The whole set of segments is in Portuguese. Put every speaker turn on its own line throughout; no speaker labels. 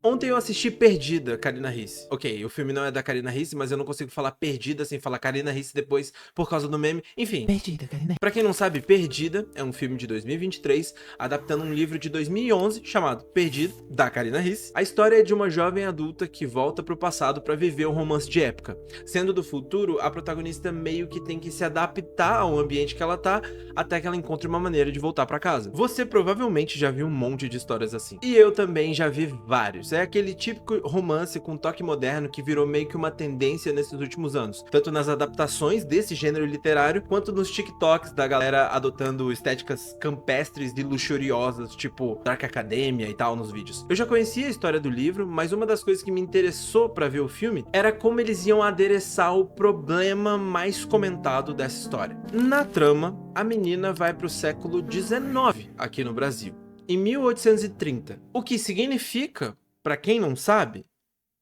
Ontem eu assisti Perdida, Karina Ricci. Ok, o filme não é da Karina Ricci, mas eu não consigo falar Perdida sem falar Karina Ricci depois por causa do meme. Enfim,
Perdida, Karina.
pra quem não sabe, Perdida é um filme de 2023, adaptando um livro de 2011 chamado Perdido, da Karina Ricci. A história é de uma jovem adulta que volta pro passado pra viver um romance de época. Sendo do futuro, a protagonista meio que tem que se adaptar ao ambiente que ela tá, até que ela encontre uma maneira de voltar pra casa. Você provavelmente já viu um monte de histórias assim. E eu também já vi vários. É aquele típico romance com toque moderno que virou meio que uma tendência nesses últimos anos, tanto nas adaptações desse gênero literário, quanto nos TikToks da galera adotando estéticas campestres e luxuriosas, tipo Dark Academia e tal nos vídeos. Eu já conhecia a história do livro, mas uma das coisas que me interessou pra ver o filme era como eles iam adereçar o problema mais comentado dessa história. Na trama, a menina vai pro século XIX aqui no Brasil, em 1830, o que significa, pra quem não sabe,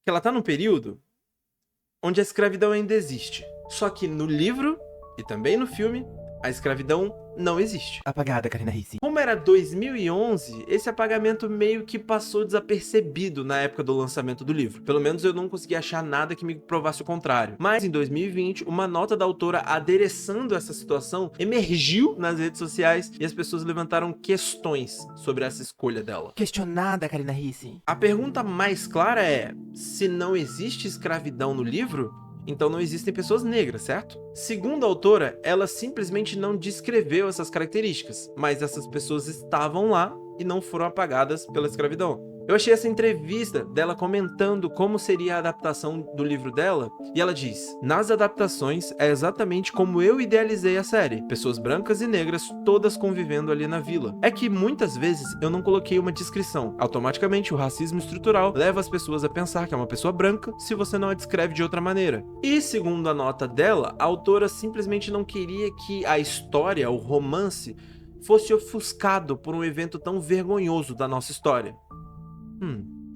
que ela tá num período onde a escravidão ainda existe. Só que no livro, e também no filme, a escravidão não existe.
Apagada, Karina Ricci.
Como era 2011, esse apagamento meio que passou desapercebido na época do lançamento do livro. Pelo menos eu não consegui achar nada que me provasse o contrário. Mas em 2020, uma nota da autora adereçando essa situação emergiu nas redes sociais e as pessoas levantaram questões sobre essa escolha dela.
Questionada, Karina Ricci.
A pergunta mais clara é: se não existe escravidão no livro, então não existem pessoas negras, certo? Segundo a autora, ela simplesmente não descreveu essas características, mas essas pessoas estavam lá e não foram apagadas pela escravidão. Eu achei essa entrevista dela comentando como seria a adaptação do livro dela, e ela diz: nas adaptações é exatamente como eu idealizei a série, pessoas brancas e negras todas convivendo ali na vila. É que muitas vezes eu não coloquei uma descrição, automaticamente o racismo estrutural leva as pessoas a pensar que é uma pessoa branca se você não a descreve de outra maneira. E segundo a nota dela, a autora simplesmente não queria que a história, o romance, fosse ofuscado por um evento tão vergonhoso da nossa história.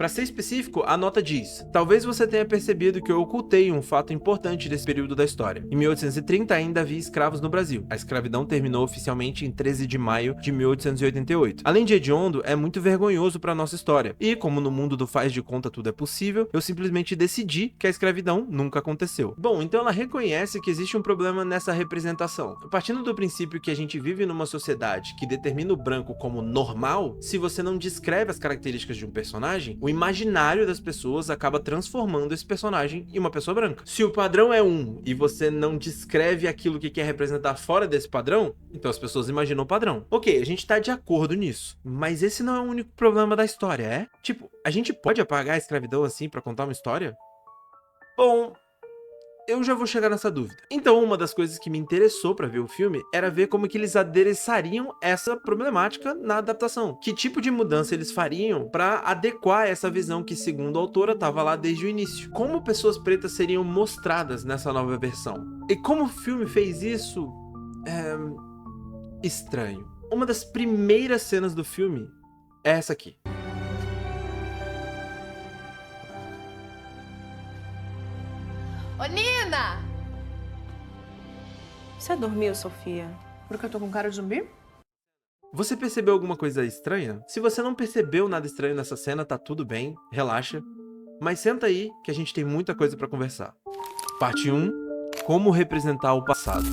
Para ser específico, a nota diz: talvez você tenha percebido que eu ocultei um fato importante desse período da história. Em 1830 ainda havia escravos no Brasil. A escravidão terminou oficialmente em 13 de maio de 1888. Além de hediondo, é muito vergonhoso para nossa história. E como no mundo do faz de conta tudo é possível, eu simplesmente decidi que a escravidão nunca aconteceu. Bom, então ela reconhece que existe um problema nessa representação. Partindo do princípio que a gente vive numa sociedade que determina o branco como normal, se você não descreve as características de um personagem, o imaginário das pessoas acaba transformando esse personagem em uma pessoa branca. Se o padrão é um e você não descreve aquilo que quer representar fora desse padrão, então as pessoas imaginam o padrão. Ok, a gente tá de acordo nisso, mas esse não é o único problema da história, é? Tipo, a gente pode apagar a escravidão assim pra contar uma história? Bom, eu já vou chegar nessa dúvida. Então, uma das coisas que me interessou pra ver o filme era ver como que eles adereçariam essa problemática na adaptação. Que tipo de mudança eles fariam pra adequar essa visão que, segundo a autora, tava lá desde o início. Como pessoas pretas seriam mostradas nessa nova versão. E como o filme fez isso, é estranho. Uma das primeiras cenas do filme é essa aqui.
Ô, Nina!
Você dormiu, Sofia?
Porque eu tô com cara de zumbi?
Você percebeu alguma coisa estranha? Se você não percebeu nada estranho nessa cena, tá tudo bem, relaxa. Mas senta aí que a gente tem muita coisa pra conversar. Parte 1. Como representar o passado.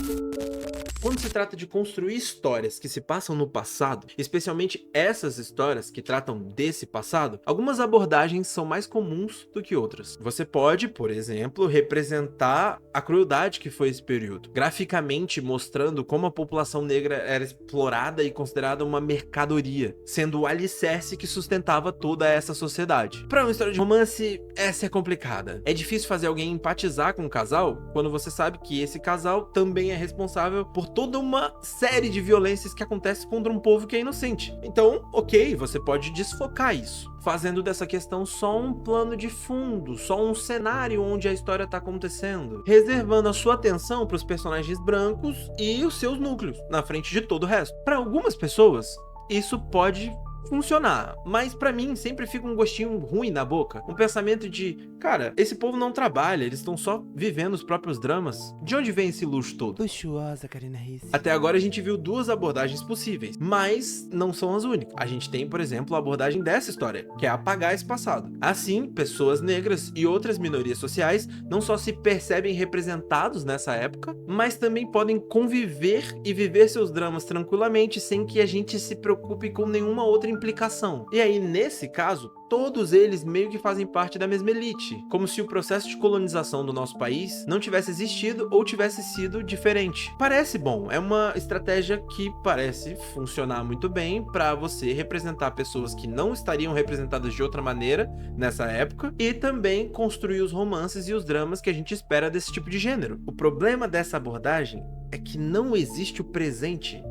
Quando se trata de construir histórias que se passam no passado, especialmente essas histórias que tratam desse passado, algumas abordagens são mais comuns do que outras. Você pode, por exemplo, representar a crueldade que foi esse período, graficamente mostrando como a população negra era explorada e considerada uma mercadoria, sendo o alicerce que sustentava toda essa sociedade. Para uma história de romance, essa é complicada. É difícil fazer alguém empatizar com um casal quando você sabe que esse casal também é responsável por toda uma série de violências que acontece contra um povo que é inocente. Então, ok, você pode desfocar isso, fazendo dessa questão só um plano de fundo, só um cenário onde a história está acontecendo, reservando a sua atenção para os personagens brancos e os seus núcleos, na frente de todo o resto. Para algumas pessoas, isso pode funcionar, mas pra mim sempre fica um gostinho ruim na boca. Um pensamento de, cara, esse povo não trabalha, eles estão só vivendo os próprios dramas. De onde vem esse luxo todo?
Luxuosa, Karina Ricci.
Até agora a gente viu duas abordagens possíveis, mas não são as únicas. A gente tem, por exemplo, a abordagem dessa história, que é apagar esse passado. Assim, pessoas negras e outras minorias sociais não só se percebem representados nessa época, mas também podem conviver e viver seus dramas tranquilamente sem que a gente se preocupe com nenhuma outra implicação. E aí, nesse caso, todos eles meio que fazem parte da mesma elite, como se o processo de colonização do nosso país não tivesse existido ou tivesse sido diferente. Parece bom, é uma estratégia que parece funcionar muito bem para você representar pessoas que não estariam representadas de outra maneira nessa época e também construir os romances e os dramas que a gente espera desse tipo de gênero. O problema dessa abordagem é que não existe o presente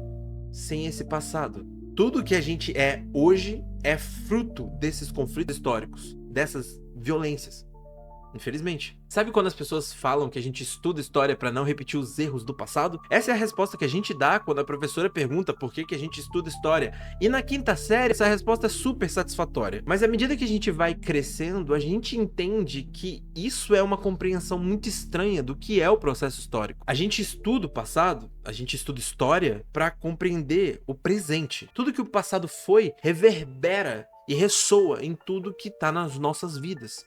sem esse passado. Tudo que a gente é hoje é fruto desses conflitos históricos, dessas violências. Infelizmente. Sabe quando as pessoas falam que a gente estuda história para não repetir os erros do passado? Essa é a resposta que a gente dá quando a professora pergunta por que a gente estuda história. E na quinta série, essa resposta é super satisfatória. Mas à medida que a gente vai crescendo, a gente entende que isso é uma compreensão muito estranha do que é o processo histórico. A gente estuda o passado, a gente estuda história para compreender o presente. Tudo que o passado foi reverbera e ressoa em tudo que tá nas nossas vidas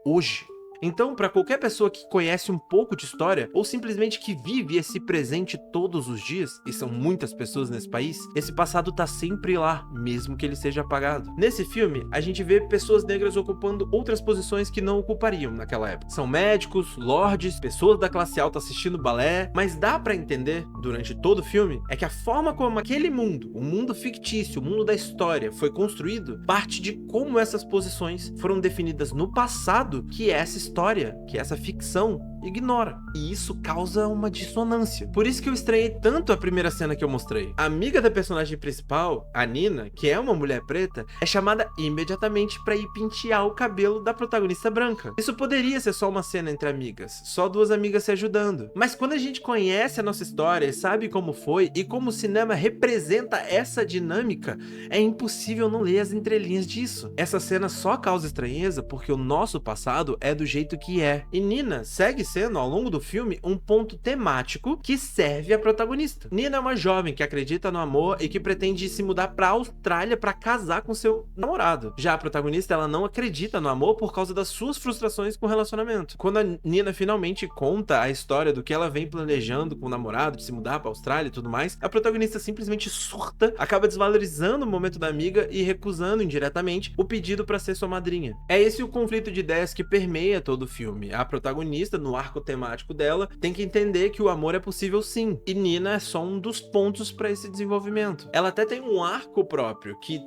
hoje. Então, para qualquer pessoa que conhece um pouco de história, ou simplesmente que vive esse presente todos os dias, e são muitas pessoas nesse país, esse passado tá sempre lá, mesmo que ele seja apagado. Nesse filme, a gente vê pessoas negras ocupando outras posições que não ocupariam naquela época. São médicos, lords, pessoas da classe alta assistindo balé, mas dá para entender, durante todo o filme, é que a forma como aquele mundo, o mundo fictício, o mundo da história, foi construído, parte de como essas posições foram definidas no passado, que essa história, que essa ficção ignora. E isso causa uma dissonância. Por isso que eu estranhei tanto a primeira cena que eu mostrei. A amiga da personagem principal, a Nina, que é uma mulher preta, é chamada imediatamente pra ir pentear o cabelo da protagonista branca. Isso poderia ser só uma cena entre amigas, só duas amigas se ajudando. Mas quando a gente conhece a nossa história e sabe como foi e como o cinema representa essa dinâmica, é impossível não ler as entrelinhas disso. Essa cena só causa estranheza porque o nosso passado é do jeito que é. E Nina segue sendo, ao longo do filme, um ponto temático que serve a protagonista. Nina é uma jovem que acredita no amor e que pretende se mudar pra Austrália pra casar com seu namorado. Já a protagonista, ela não acredita no amor por causa das suas frustrações com o relacionamento. Quando a Nina finalmente conta a história do que ela vem planejando com o namorado, de se mudar pra Austrália e tudo mais, a protagonista simplesmente surta, acaba desvalorizando o momento da amiga e recusando indiretamente o pedido pra ser sua madrinha. É esse o conflito de ideias que permeia todo o filme. A protagonista, no arco temático dela, tem que entender que o amor é possível sim, e Nina é só um dos pontos para esse desenvolvimento. Ela até tem um arco próprio que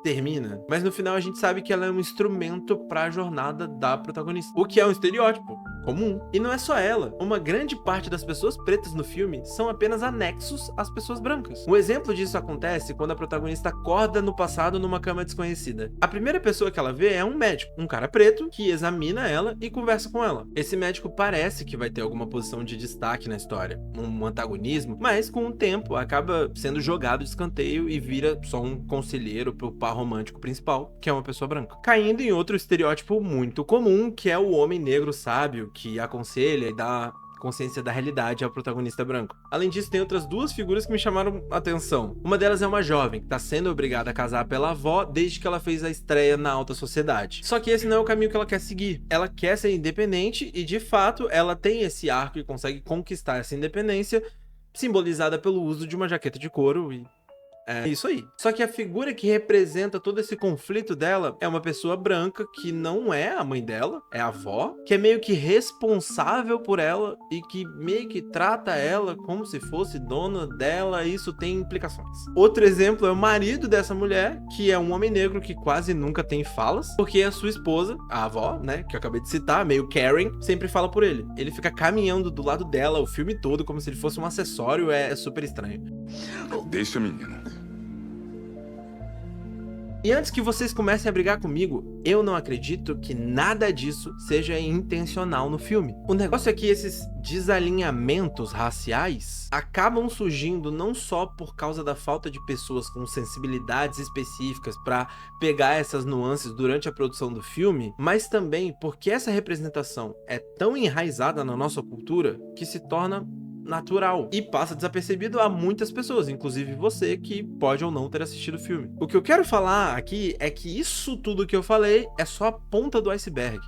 termina, mas no final a gente sabe que ela é um instrumento para a jornada da protagonista, o que é um estereótipo comum. E não é só ela, uma grande parte das pessoas pretas no filme são apenas anexos às pessoas brancas. Um exemplo disso acontece quando a protagonista acorda no passado numa cama desconhecida. A primeira pessoa que ela vê é um médico, um cara preto que examina ela e conversa com ela. Esse médico parece que vai ter alguma posição de destaque na história, um antagonismo, mas com o tempo acaba sendo jogado de escanteio e vira só um conselheiro pro par romântico principal, que é uma pessoa branca. Caindo em outro estereótipo muito comum, que é o homem negro sábio, que aconselha e dá consciência da realidade ao protagonista branco. Além disso, tem outras duas figuras que me chamaram a atenção. Uma delas é uma jovem que está sendo obrigada a casar pela avó desde que ela fez a estreia na alta sociedade. Só que esse não é o caminho que ela quer seguir. Ela quer ser independente e, de fato, ela tem esse arco e consegue conquistar essa independência, simbolizada pelo uso de uma jaqueta de couro e... é isso aí. Só que a figura que representa todo esse conflito dela é uma pessoa branca que não é a mãe dela, é a avó, que é meio que responsável por ela e que meio que trata ela como se fosse dona dela, e isso tem implicações. Outro exemplo é o marido dessa mulher, que é um homem negro que quase nunca tem falas, porque a sua esposa, a avó, né, que eu acabei de citar, meio Karen, sempre fala por ele. Ele fica caminhando do lado dela o filme todo como se ele fosse um acessório, é super estranho.
Deixa, menina.
E antes que vocês comecem a brigar comigo, eu não acredito que nada disso seja intencional no filme. O negócio é que esses desalinhamentos raciais acabam surgindo não só por causa da falta de pessoas com sensibilidades específicas para pegar essas nuances durante a produção do filme, mas também porque essa representação é tão enraizada na nossa cultura que se torna natural e passa desapercebido a muitas pessoas, inclusive você que pode ou não ter assistido o filme. O que eu quero falar aqui é que isso tudo que eu falei é só a ponta do iceberg.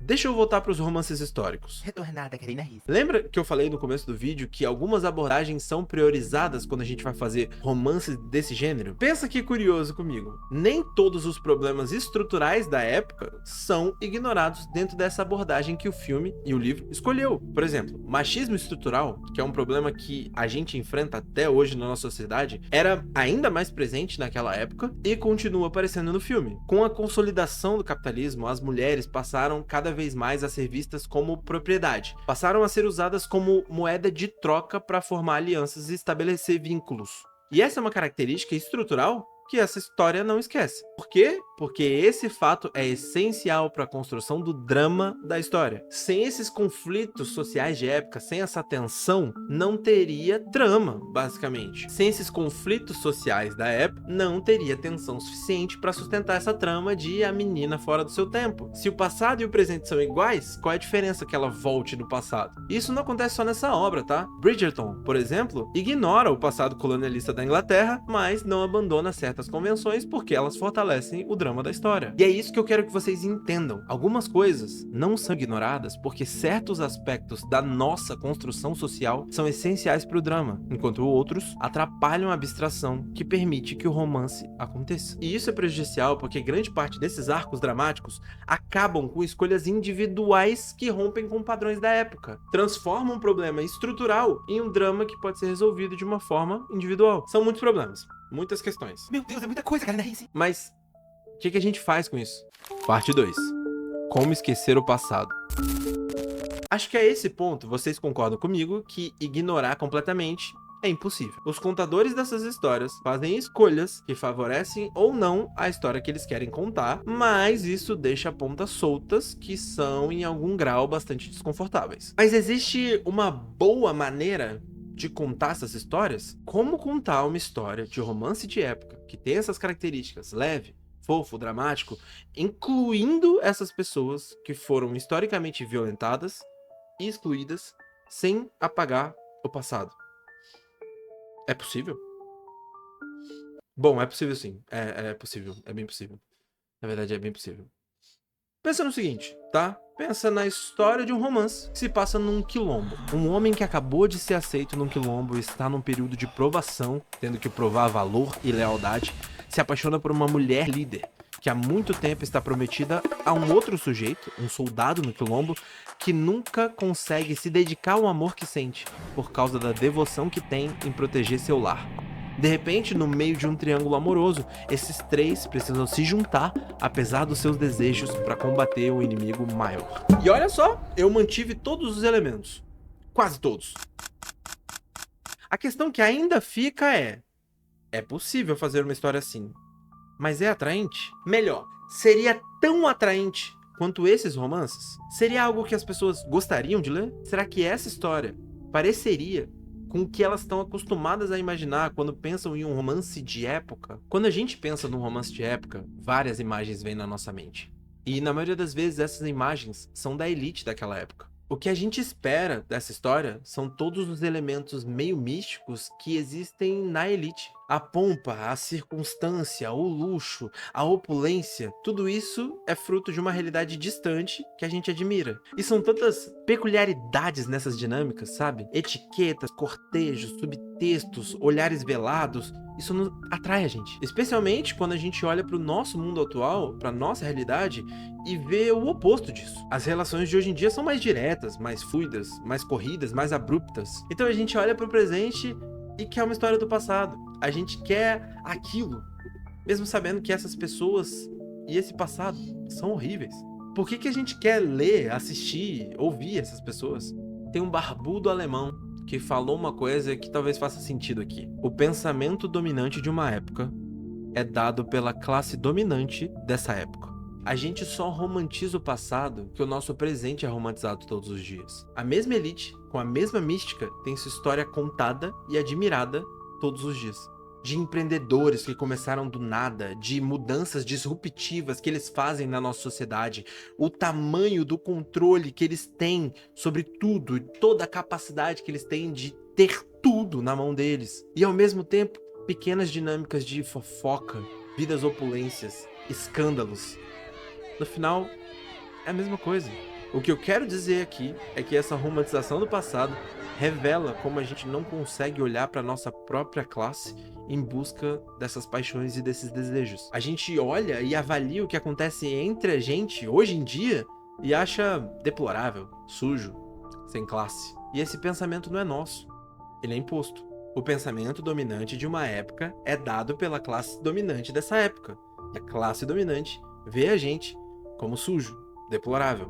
Deixa eu voltar para os romances históricos.
Retornada, Karina Risse.
Lembra que eu falei no começo do vídeo que algumas abordagens são priorizadas quando a gente vai fazer romances desse gênero? Pensa que curioso comigo. Nem todos os problemas estruturais da época são ignorados dentro dessa abordagem que o filme e o livro escolheu. Por exemplo, machismo estrutural, que é um problema que a gente enfrenta até hoje na nossa sociedade, era ainda mais presente naquela época e continua aparecendo no filme. Com a consolidação do capitalismo, as mulheres passaram cada vez mais a ser vistas como propriedade. Passaram a ser usadas como moeda de troca para formar alianças e estabelecer vínculos. E essa é uma característica estrutural que essa história não esquece. Por quê? Porque esse fato é essencial para a construção do drama da história. Sem esses conflitos sociais de época, sem essa tensão, não teria trama, basicamente. Sem esses conflitos sociais da época, não teria tensão suficiente para sustentar essa trama de a menina fora do seu tempo. Se o passado e o presente são iguais, qual é a diferença que ela volte do passado? Isso não acontece só nessa obra, tá? Bridgerton, por exemplo, ignora o passado colonialista da Inglaterra, mas não abandona certas convenções porque elas fortalecem o drama da história. E é isso que eu quero que vocês entendam. Algumas coisas não são ignoradas porque certos aspectos da nossa construção social são essenciais para o drama, enquanto outros atrapalham a abstração que permite que o romance aconteça. E isso é prejudicial porque grande parte desses arcos dramáticos acabam com escolhas individuais que rompem com padrões da época. Transformam um problema estrutural em um drama que pode ser resolvido de uma forma individual. São muitos problemas, muitas questões.
Meu Deus, é muita coisa, Karina Risse.
Mas o que a gente faz com isso? Parte 2. Como esquecer o passado. Acho que a esse ponto vocês concordam comigo que ignorar completamente é impossível. Os contadores dessas histórias fazem escolhas que favorecem ou não a história que eles querem contar, mas isso deixa pontas soltas que são em algum grau bastante desconfortáveis. Mas existe uma boa maneira de contar essas histórias? Como contar uma história de romance de época que tem essas características, leve, fofo, dramático, incluindo essas pessoas que foram historicamente violentadas e excluídas, sem apagar o passado? É possível? Bom, é possível sim. É possível. É bem possível. Na verdade, é bem possível. Pensa no seguinte, tá? Pensa na história de um romance que se passa num quilombo. Um homem que acabou de ser aceito num quilombo está num período de provação, tendo que provar valor e lealdade, se apaixona por uma mulher líder, que há muito tempo está prometida a um outro sujeito, um soldado no quilombo, que nunca consegue se dedicar ao amor que sente, por causa da devoção que tem em proteger seu lar. De repente, no meio de um triângulo amoroso, esses três precisam se juntar, apesar dos seus desejos, para combater o inimigo maior. E olha só, eu mantive todos os elementos. Quase todos. A questão que ainda fica é possível fazer uma história assim, mas é atraente? Melhor, seria tão atraente quanto esses romances? Seria algo que as pessoas gostariam de ler? Será que essa história pareceria com o que elas estão acostumadas a imaginar quando pensam em um romance de época? Quando a gente pensa num romance de época, várias imagens vêm na nossa mente. E na maioria das vezes essas imagens são da elite daquela época. O que a gente espera dessa história são todos os elementos meio místicos que existem na elite. A pompa, a circunstância, o luxo, a opulência, tudo isso é fruto de uma realidade distante que a gente admira. E são tantas peculiaridades nessas dinâmicas, sabe? Etiquetas, cortejos, subtextos, olhares velados. Isso não atrai a gente. Especialmente quando a gente olha para o nosso mundo atual, para nossa realidade, e vê o oposto disso. As relações de hoje em dia são mais diretas, mais fluidas, mais corridas, mais abruptas. Então a gente olha para o presente e quer uma história do passado. A gente quer aquilo, mesmo sabendo que essas pessoas e esse passado são horríveis. Por que a gente quer ler, assistir, ouvir essas pessoas? Tem um barbudo alemão que falou uma coisa que talvez faça sentido aqui. O pensamento dominante de uma época é dado pela classe dominante dessa época. A gente só romantiza o passado que o nosso presente é romantizado todos os dias. A mesma elite, com a mesma mística, tem sua história contada e admirada todos os dias. De empreendedores que começaram do nada, de mudanças disruptivas que eles fazem na nossa sociedade, o tamanho do controle que eles têm sobre tudo, toda a capacidade que eles têm de ter tudo na mão deles. E ao mesmo tempo, pequenas dinâmicas de fofoca, vidas opulências, escândalos. No final, é a mesma coisa. O que eu quero dizer aqui é que essa romantização do passado revela como a gente não consegue olhar para nossa própria classe em busca dessas paixões e desses desejos. A gente olha e avalia o que acontece entre a gente hoje em dia e acha deplorável, sujo, sem classe. E esse pensamento não é nosso, ele é imposto. O pensamento dominante de uma época é dado pela classe dominante dessa época. E a classe dominante vê a gente como sujo, deplorável,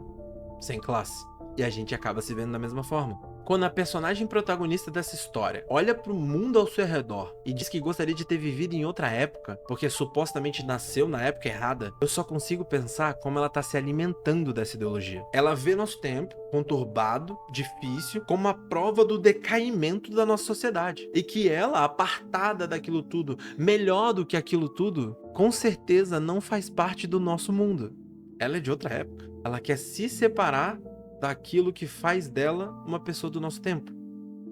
sem classe. E a gente acaba se vendo da mesma forma. Quando a personagem protagonista dessa história olha pro mundo ao seu redor e diz que gostaria de ter vivido em outra época, porque supostamente nasceu na época errada, eu só consigo pensar como ela tá se alimentando dessa ideologia. Ela vê nosso tempo conturbado, difícil, como a prova do decaimento da nossa sociedade. E que ela, apartada daquilo tudo, melhor do que aquilo tudo, com certeza não faz parte do nosso mundo. Ela é de outra época. Ela quer se separar daquilo que faz dela uma pessoa do nosso tempo,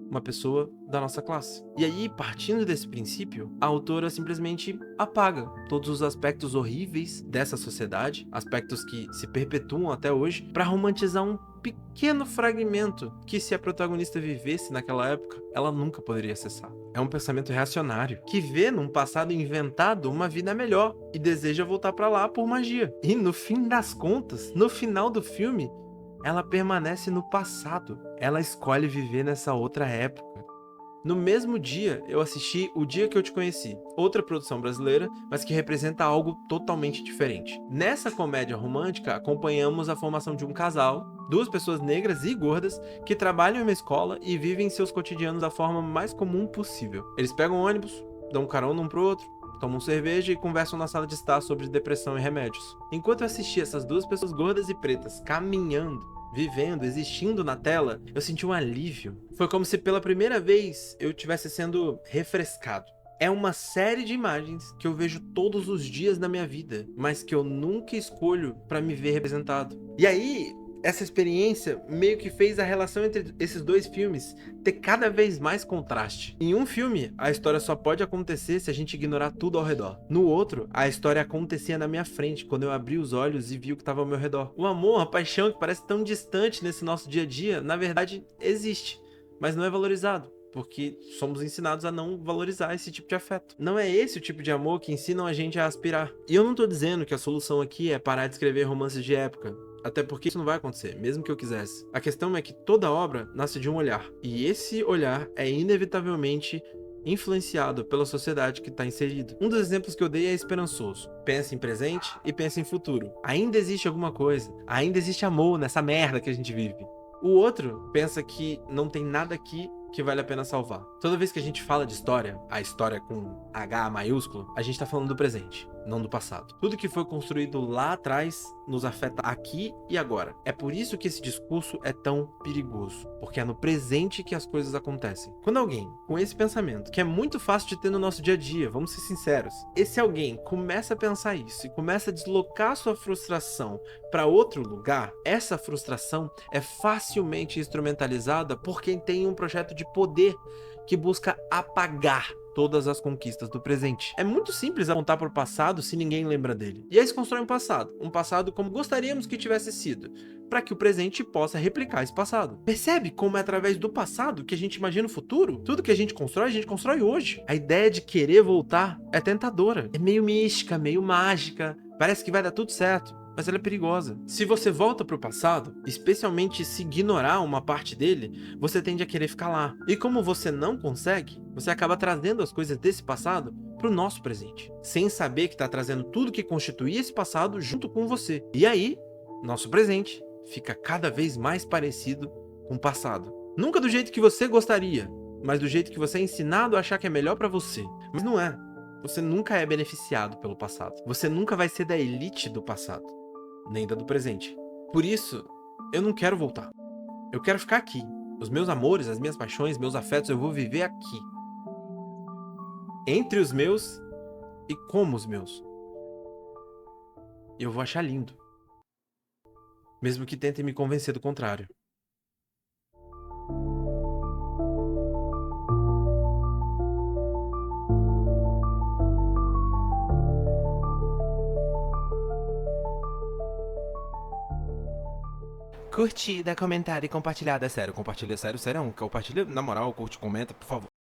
uma pessoa da nossa classe. E aí, partindo desse princípio, a autora simplesmente apaga todos os aspectos horríveis dessa sociedade, aspectos que se perpetuam até hoje, para romantizar um pequeno fragmento que, se a protagonista vivesse naquela época, ela nunca poderia acessar. É um pensamento reacionário, que vê num passado inventado uma vida melhor e deseja voltar para lá por magia. E no fim das contas, no final do filme, ela permanece no passado. Ela escolhe viver nessa outra época. No mesmo dia, eu assisti O Dia Que Eu Te Conheci, outra produção brasileira, mas que representa algo totalmente diferente. Nessa comédia romântica, acompanhamos a formação de um casal, duas pessoas negras e gordas, que trabalham em uma escola e vivem seus cotidianos da forma mais comum possível. Eles pegam um ônibus, dão carona um pro outro, tomam cerveja e conversam na sala de estar sobre depressão e remédios. Enquanto eu assistia essas duas pessoas gordas e pretas caminhando, vivendo, existindo na tela, eu senti um alívio. Foi como se pela primeira vez eu estivesse sendo refrescado. É uma série de imagens que eu vejo todos os dias na minha vida, mas que eu nunca escolho para me ver representado. E aí, essa experiência meio que fez a relação entre esses dois filmes ter cada vez mais contraste. Em um filme, a história só pode acontecer se a gente ignorar tudo ao redor. No outro, a história acontecia na minha frente, quando eu abri os olhos e vi o que estava ao meu redor. O amor, a paixão que parece tão distante nesse nosso dia a dia, na verdade, existe, mas não é valorizado, porque somos ensinados a não valorizar esse tipo de afeto. Não é esse o tipo de amor que ensinam a gente a aspirar. E eu não tô dizendo que a solução aqui é parar de escrever romances de época, até porque isso não vai acontecer, mesmo que eu quisesse. A questão é que toda obra nasce de um olhar, e esse olhar é inevitavelmente influenciado pela sociedade que está inserido. Um dos exemplos que eu dei é esperançoso. Pensa em presente e pensa em futuro. Ainda existe alguma coisa, ainda existe amor nessa merda que a gente vive. O outro pensa que não tem nada aqui que vale a pena salvar. Toda vez que a gente fala de história, a história com H maiúsculo, a gente tá falando do presente, não do passado. Tudo que foi construído lá atrás nos afeta aqui e agora. É por isso que esse discurso é tão perigoso, porque é no presente que as coisas acontecem. Quando alguém com esse pensamento, que é muito fácil de ter no nosso dia a dia, vamos ser sinceros, esse alguém começa a pensar isso e começa a deslocar sua frustração para outro lugar, essa frustração é facilmente instrumentalizada por quem tem um projeto de poder que busca apagar todas as conquistas do presente. É muito simples apontar para o passado se ninguém lembra dele. E aí se constrói um passado como gostaríamos que tivesse sido, para que o presente possa replicar esse passado. Percebe como é através do passado que a gente imagina o futuro? Tudo que a gente constrói hoje. A ideia de querer voltar é tentadora, é meio mística, meio mágica, parece que vai dar tudo certo, mas ela é perigosa. Se você volta pro passado, especialmente se ignorar uma parte dele, você tende a querer ficar lá. E como você não consegue, você acaba trazendo as coisas desse passado pro nosso presente, sem saber que tá trazendo tudo que constituía esse passado junto com você. E aí, nosso presente fica cada vez mais parecido com o passado. Nunca do jeito que você gostaria, mas do jeito que você é ensinado a achar que é melhor pra você. Mas não é. Você nunca é beneficiado pelo passado. Você nunca vai ser da elite do passado, nem da do presente. Por isso, eu não quero voltar. Eu quero ficar aqui. Os meus amores, as minhas paixões, meus afetos, eu vou viver aqui. Entre os meus e como os meus. E eu vou achar lindo. Mesmo que tentem me convencer do contrário.
Curtida, comentada e compartilhada. Sério, compartilha, sério, sério. Compartilha, na moral, curte, comenta, por favor.